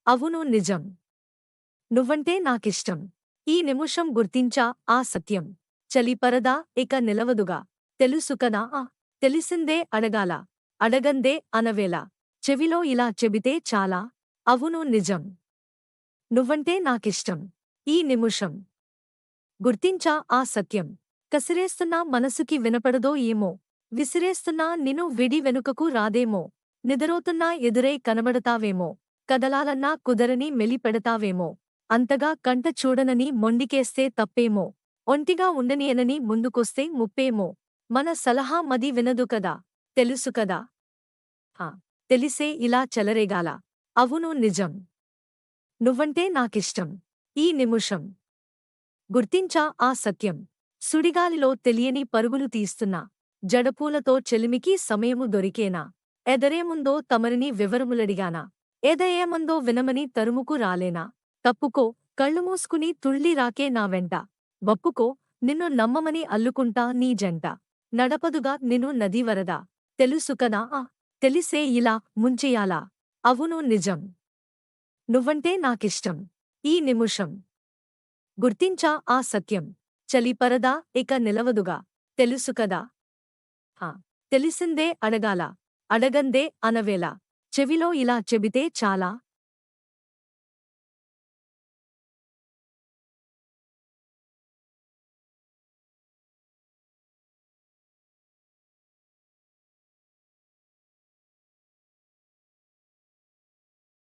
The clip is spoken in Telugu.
అవును నిజం. నువ్వంటే నాకిష్టం. ఈ నిమిషం గుర్తించా ఆ సత్యం. చలిపరదా ఇక నిలవదుగా. తెలుసు కదా తెలిసిందే అడగాల. అడగందే అనవేళ. చెవిలో ఇలా చెబితే చాలా. అవును నిజం. నువ్వంటే నాకిష్టం. ఈ నిమిషం గుర్తించా ఆ సత్యం. కసిరేస్తున్నా మనసుకి వినపడదో ఏమో. విసిరేస్తున్నా నిన్ను విడి వెనుకకు రాదేమో. నిదరోతున్నా ఎదురై కనబడతావేమో. కదలాలన్నా కుదరని మెలిపెడతావేమో. అంతగా కంట చూడనని మొండికేస్తే తప్పేమో. ఒంటిగా ఉండనియనని ముందుకొస్తే ముప్పేమో. మన సలహా మది వినదు కదా. తెలుసు కదా. హా, తెలిసే ఇలా చెలరేగాల. అవును నిజం. నువ్వంటే నాకిష్టం. ఈ నిమిషం గుర్తించా ఆ సత్యం. సుడిగాలిలో తెలియని పరుగులు తీస్తున్నా. జడపూలతో చెలిమికి సమయము దొరికేనా. ఎదరేముందో తమరిని వివరములడిగానా. ఏదయేమందో వినమని తరుముకు రాలేనా. తప్పుకో, కళ్ళు మూసుకుని తుళ్ళి రాకే నా వెంట. వప్పుకో, నిన్ను నమ్మమని అల్లుకుంటా నీ జంట. నడపదుగా నిన్ను నది వరద. తెలుసు కదా తెలిసే ఇలా ముంచెయాలా. అవును నిజం. నువ్వంటే నాకిష్టం. ఈ నిమిషం గుర్తించా ఆ సత్యం. చలిపరదా ఇక నిలవదుగా. తెలుసు కదా. తెలిసిందే అడగాల. అడగందే అనవేళ. చెవిలో ఇలా చెబితే చాలా.